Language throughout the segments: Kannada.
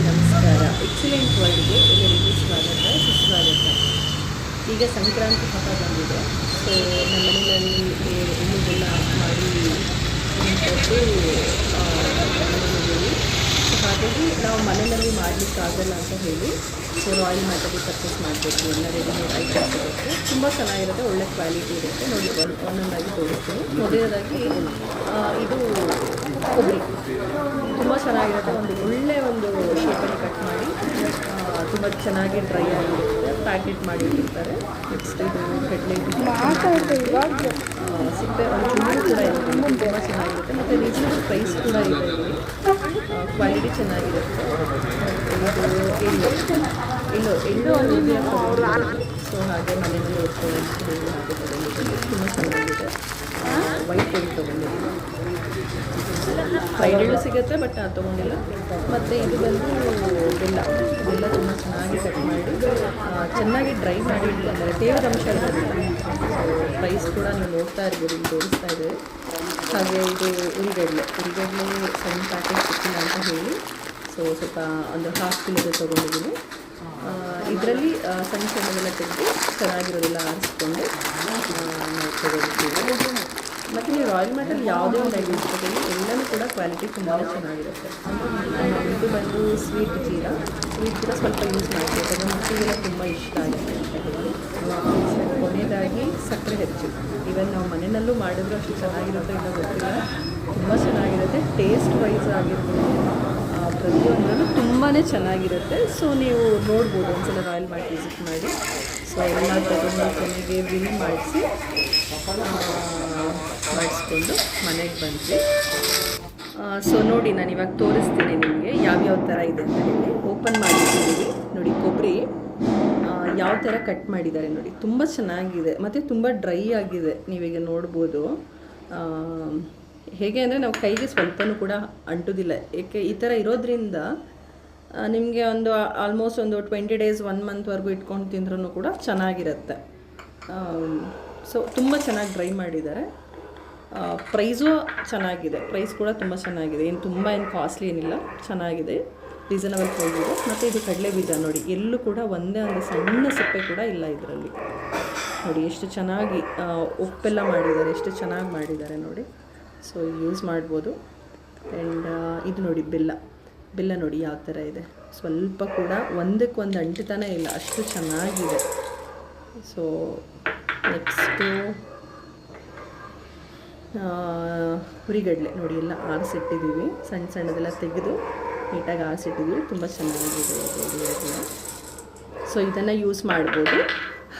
ನಮಸ್ಕಾರ. ಎಕ್ಸಲೆಂಟ್ ವರ್ಲ್ಡ್ಗೆ ಎಲ್ಲರಿಗೂ ಸ್ವಾಗತ ಸುಸ್ವಾಗತ. ಈಗ ಸಂಕ್ರಾಂತಿ ಹಬ್ಬ ಬಂದಿದೆ. ಸೊ ನಮ್ಮ ಮನೆಯಲ್ಲಿ ಎಣ್ಣೆಗೆಲ್ಲ ಮಾಡಿ ಮಾಡಿದ್ದೀವಿ. ಸೊ ಹಾಗಾಗಿ ನಾವು ಮನೆಯಲ್ಲಿ ಮಾಡಲಿಕ್ಕಾಗಲ್ಲ ಅಂತ ಹೇಳಿ ಸೊ ರಾಯಲ್ ಮ್ಯಾಟಲ್ಲಿ ಪರ್ಚೇಸ್ ಮಾಡಬೇಕು. ಎಲ್ಲ ರೆಡಿಮೇಡ್ ಐಟಮ್ಸ್ ಇರುತ್ತೆ, ತುಂಬ ಚೆನ್ನಾಗಿರುತ್ತೆ, ಒಳ್ಳೆ ಕ್ವಾಲಿಟಿ ಇರುತ್ತೆ. ನೋಡಿ ಒಂದೊಂದಾಗಿ ತೋರಿಸ್ತೀನಿ. ಮೊದಲನೇದಾಗಿ ಇದು ಕೊಬ್ಬರಿ ತುಂಬ ಚೆನ್ನಾಗಿರುತ್ತೆ. ಒಂದು ಶೇಪಲ್ಲಿ ಕಟ್ ಮಾಡಿ ತುಂಬ ಚೆನ್ನಾಗಿ ಡ್ರೈ ಆಗಿರುತ್ತೆ, ಪ್ಯಾಕೆಟ್ ಮಾಡಿ ಇಟ್ಟಿರ್ತಾರೆ. ನೆಕ್ಸ್ಟ್ ಇದು ಕಡಲೆ ಸಿಪ್ಪೆ ಒಂದು ಚೂರು ಕೂಡ ಇರುತ್ತೆ, ತುಂಬ ಚೆನ್ನಾಗಿರುತ್ತೆ. ಮತ್ತು ರೀಸನಬಲ್ ಪ್ರೈಸ್ ಕೂಡ ಇದೆ ಇಲ್ಲಿ, ಕ್ವಾಲಿಟಿ ಚೆನ್ನಾಗಿರುತ್ತೆ. ಇದು ಎಳ್ಳು ಸೊ ಹಾಗೆ ಮನೆಯಲ್ಲಿ ಇಟ್ಕೊಂಡು ಹಾಗೆ ತೊಗೊಂಡಿದ್ದೀನಿ, ತುಂಬ ಚೆನ್ನಾಗಿದೆ. ವೈಟ್ ಎಳ್ಳು ತೊಗೊಂಡಿದ್ದೀನಿ, ಫ್ರೈಡ್ ಎಳ್ಳು ಸಿಗುತ್ತೆ ಬಟ್ ಅದು ತೊಗೊಂಡಿಲ್ಲ. ಮತ್ತು ಇದು ಬಂದು ಬೆಲ್ಲ ತುಂಬ ಚೆನ್ನಾಗಿ ಕಟ್ ಮಾಡಿ ಚೆನ್ನಾಗಿ ಡ್ರೈ ಮಾಡಿ ಇಟ್ಟಿದ್ದಾರೆ, ತೇವದ ಅಂಶ ಇರೋದಿಲ್ಲ. ಸೊ ಪ್ರೈಸ್ ಕೂಡ ನೀವು ನೋಡ್ತಾ ಇರ್ಬೋದು, ಇಲ್ಲಿ ತೋರಿಸ್ತಾ ಇದೆ. ಹಾಗೆ ಇದು ಉರಿಗಡಲೆ ಸಣ್ಣ ಪ್ಯಾಕೆಟ್ ಸಿಕ್ಕಿಲ್ಲ ಅಂತ ಹೇಳಿ ಸೊ ಸ್ವಲ್ಪ ಒಂದು ಹಾಫ್ ಕಿಲೋದು ತೊಗೊಂಡಿದ್ದೀನಿ. ಇದರಲ್ಲಿ ಸಣ್ಣದೆಲ್ಲ ತೆಗೆದು ಚೆನ್ನಾಗಿರೋದೆಲ್ಲ ಆರಿಸ್ಕೊಂಡು ನಾವು ತೊಗೊಳ್ತೀವಿ. ಮತ್ತು ನೀವು ರಾಯಲ್ ಮ್ಯಾಟಲ್ಲಿ ಯಾವುದೇ ಒಂದು ಐಟಮ್ಸ್ ತಗೊಳ್ಳಿ, ಎಲ್ಲನೂ ಕೂಡ ಕ್ವಾಲಿಟಿ ತುಂಬಾ ಚೆನ್ನಾಗಿರುತ್ತೆ. ಇದು ಬಂದು ಸ್ವೀಟ್ ಜೀರಾ ಸ್ವಲ್ಪ ಯೂಸ್ ಮಾಡ್ತೀವಿ, ಯಾಕಂದರೆ ಮಕ್ಕಳಿಗೆಲ್ಲ ತುಂಬ ಇಷ್ಟ ಆಗುತ್ತೆ ಅಂತ ಹೇಳಿ. ಕೊನೆಯದಾಗಿ ಸಕ್ಕರೆ ಹೆಚ್ಚು, ಈವನ್ ನಾವು ಮನೆಯಲ್ಲೂ ಮಾಡಿದ್ರು ಅಷ್ಟು ಚೆನ್ನಾಗಿರುತ್ತೆ ಇಲ್ಲ ಗೊತ್ತಿಲ್ಲ, ತುಂಬ ಚೆನ್ನಾಗಿರುತ್ತೆ. ಟೇಸ್ಟ್ ವೈಸ್ ಆಗಿರ್ಬೋದು ಪ್ರತಿಯೊಂದರಲ್ಲೂ ತುಂಬಾ ಚೆನ್ನಾಗಿರುತ್ತೆ. ಸೊ ನೀವು ನೋಡ್ಬೋದು, ಒಂದ್ಸಲ ರಾಯಲ್ ಮ್ಯಾಟ್ ವಿಸಿಟ್ ಮಾಡಿ. ಸೊ ಎಲ್ಲ ತಗೊಂಡು ಕೊನೆಗೆ ಬಿಲ್ ಮಾಡಿಸ್ಕೊಂಡು ಮನೆಗೆ ಬಂದ್ವಿ. ಸೊ ನೋಡಿ, ನಾನು ಇವಾಗ ತೋರಿಸ್ತೀನಿ ನಿಮಗೆ ಯಾವ್ಯಾವ ಥರ ಇದೆ ಅಂತ ಹೇಳಿ. ಓಪನ್ ಮಾಡಿದ್ದೀವಿ ನೋಡಿ, ಕೊಬ್ಬರಿ ಯಾವ ಥರ ಕಟ್ ಮಾಡಿದ್ದಾರೆ ನೋಡಿ, ತುಂಬ ಚೆನ್ನಾಗಿದೆ ಮತ್ತು ತುಂಬ ಡ್ರೈ ಆಗಿದೆ. ನೀವೀಗ ನೋಡ್ಬೋದು. ಹೇಗೆ ಅಂದರೆ ನಾವು ಕೈಗೆ ಸ್ವಲ್ಪನೂ ಕೂಡ ಅಂಟೋದಿಲ್ಲ, ಏಕೆ ಈ ಥರ ಇರೋದ್ರಿಂದ ನಿಮಗೆ ಒಂದು ಆಲ್ಮೋಸ್ಟ್ ಒಂದು 20 days 1 monthವರೆಗೂ ಇಟ್ಕೊಂಡು ತಿಂದ್ರೂ ಕೂಡ ಚೆನ್ನಾಗಿರುತ್ತೆ. ಸೊ ತುಂಬ ಚೆನ್ನಾಗಿ ಡ್ರೈ ಮಾಡಿದ್ದಾರೆ. ಪ್ರೈಸು ಚೆನ್ನಾಗಿದೆ, ಪ್ರೈಸ್ ಕೂಡ ತುಂಬ ಚೆನ್ನಾಗಿದೆ, ತುಂಬ ಕಾಸ್ಟ್ಲಿ ಏನಿಲ್ಲ, ಚೆನ್ನಾಗಿದೆ, ರೀಸನಬಲ್ ಪ್ರೈಸ್ ಇದೆ. ಮತ್ತು ಇದು ಕಡಲೆ ಬೀಜ ನೋಡಿ, ಎಲ್ಲೂ ಕೂಡ ಒಂದೇ ಒಂದು ಸಣ್ಣ ಸಿಪ್ಪೆ ಕೂಡ ಇಲ್ಲ ಇದರಲ್ಲಿ. ನೋಡಿ ಎಷ್ಟು ಚೆನ್ನಾಗಿ ಉಪ್ಪೆಲ್ಲ ಮಾಡಿದ್ದಾರೆ, ಎಷ್ಟು ಚೆನ್ನಾಗಿ ಮಾಡಿದ್ದಾರೆ ನೋಡಿ. ಸೊ ಯೂಸ್ ಮಾಡ್ಬೋದು. ಆ್ಯಂಡ್ ಇದು ನೋಡಿ ಬೆಲ್ಲ ನೋಡಿ ಯಾವ ಥರ ಇದೆ, ಸ್ವಲ್ಪ ಕೂಡ ಒಂದಕ್ಕೊಂದು ಅಂಟುತ್ತಾನೆ ಇಲ್ಲ, ಅಷ್ಟು ಚೆನ್ನಾಗಿದೆ. ಸೊ ನೆಕ್ಸ್ಟು ಹುರಿಗಡಲೆ ನೋಡಿ, ಎಲ್ಲ ಆರಿಸಿಟ್ಟಿದ್ದೀವಿ, ಸಣ್ಣದೆಲ್ಲ ತೆಗೆದು ನೀಟಾಗಿ ಆರಿಸಿಟ್ಟಿದ್ದೀವಿ, ತುಂಬ ಚೆನ್ನಾಗಿದೆ ಹುರಿಗಡಲೆ. ಸೊ ಇದನ್ನು ಯೂಸ್ ಮಾಡ್ಬೋದು.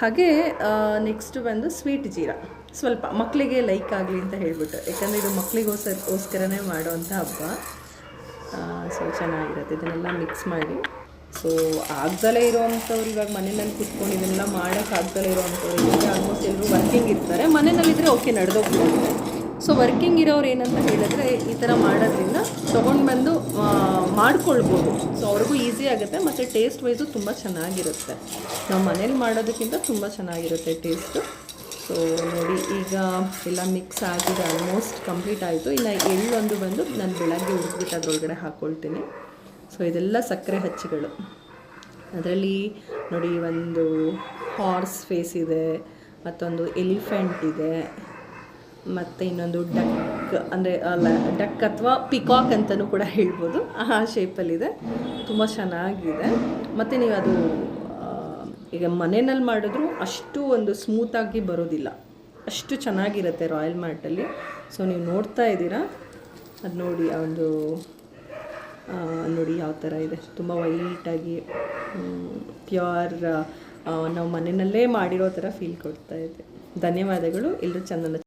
ಹಾಗೆ ನೆಕ್ಸ್ಟು ಬಂದು ಸ್ವೀಟ್ ಜೀರಾ, ಸ್ವಲ್ಪ ಮಕ್ಕಳಿಗೆ ಲೈಕ್ ಆಗಲಿ ಅಂತ ಹೇಳ್ಬಿಟ್ಟು, ಯಾಕಂದರೆ ಇದು ಮಕ್ಕಳಿಗೋಸ್ಕರನೇ ಮಾಡೋವಂಥ ಹಬ್ಬ. ಸೊ ಚೆನ್ನಾಗಿರುತ್ತೆ. ಇದನ್ನೆಲ್ಲ ಮಿಕ್ಸ್ ಮಾಡಿ, ಸೊ ಆಗ್ದಲೇ ಇರೋವಂಥವ್ರು ಇವಾಗ ಮನೆಯಲ್ಲಿ ಕುತ್ಕೊಂಡು ಇದನ್ನೆಲ್ಲ ಮಾಡೋಕ್ಕೆ ಆಗ್ದಲೇ ಇರೋವಂಥವ್ರು, ಆಲ್ಮೋಸ್ಟ್ ಎಲ್ಲರೂ ವರ್ಕಿಂಗ್ ಇರ್ತಾರೆ, ಮನೆಯಲ್ಲಿದ್ದರೆ ಓಕೆ ನಡೆದೋಗ್ಬಿಡುತ್ತೆ. ಸೊ ವರ್ಕಿಂಗ್ ಇರೋರು ಏನಂತ ಹೇಳಿದ್ರೆ ಈ ಥರ ಮಾಡೋದ್ರಿಂದ ತೊಗೊಂಡು ಬಂದು ಮಾಡ್ಕೊಳ್ಬೋದು. ಸೊ ಅವ್ರಿಗೂ ಈಸಿ ಆಗುತ್ತೆ ಮತ್ತು ಟೇಸ್ಟ್ ವೈಸು ತುಂಬ ಚೆನ್ನಾಗಿರುತ್ತೆ. ನಾವು ಮನೇಲಿ ಮಾಡೋದಕ್ಕಿಂತ ತುಂಬ ಚೆನ್ನಾಗಿರುತ್ತೆ ಟೇಸ್ಟು. ಸೊ ನೋಡಿ, ಈಗ ಎಲ್ಲ ಮಿಕ್ಸ್ ಆಗಿದೆ, ಆಲ್ಮೋಸ್ಟ್ ಕಂಪ್ಲೀಟ್ ಆಯಿತು. ಇನ್ನು ಎಳ್ಳೊಂದು ಬಂದು ನಾನು ಬೆಳಗ್ಗೆ ಹುರಿದ್ಬಿಟ್ಟು ಅದರೊಳಗಡೆ ಹಾಕ್ಕೊಳ್ತೀನಿ. ಸೊ ಇದೆಲ್ಲ ಸಕ್ಕರೆ ಹಚ್ಚಿಗಳು. ಅದರಲ್ಲಿ ನೋಡಿ, ಒಂದು ಹಾರ್ಸ್ ಫೇಸ್ ಇದೆ, ಮತ್ತೊಂದು ಎಲಿಫೆಂಟ್ ಇದೆ, ಮತ್ತು ಇನ್ನೊಂದು ಡಕ್, ಅಂದರೆ ಡಕ್ ಅಥವಾ ಪಿಕಾಕ್ ಅಂತಲೂ ಕೂಡ ಹೇಳ್ಬೋದು, ಆ ಶೇಪಲ್ಲಿದೆ, ತುಂಬ ಚೆನ್ನಾಗಿದೆ. ಮತ್ತು ನೀವು ಅದು ಈಗ ಮನೆಯಲ್ಲಿ ಮಾಡಿದ್ರು ಅಷ್ಟು ಒಂದು ಸ್ಮೂತಾಗಿ ಬರೋದಿಲ್ಲ, ಅಷ್ಟು ಚೆನ್ನಾಗಿರುತ್ತೆ ರಾಯಲ್ ಮ್ಯಾಟಲ್ಲಿ. ಸೊ ನೀವು ನೋಡ್ತಾ ಇದ್ದೀರಾ, ಅದು ನೋಡಿ, ಒಂದು ನೋಡಿ ಯಾವ ಥರ ಇದೆ, ತುಂಬ ವೈಟಾಗಿ ಪ್ಯೂರ್ ನಾವು ಮನೆಯಲ್ಲೇ ಮಾಡಿರೋ ಥರ ಫೀಲ್ ಕೊಡ್ತಾ ಇದೆ. ಧನ್ಯವಾದಗಳು. ಎಲ್ಲರೂ ಚೆನ್ನಾಗಿ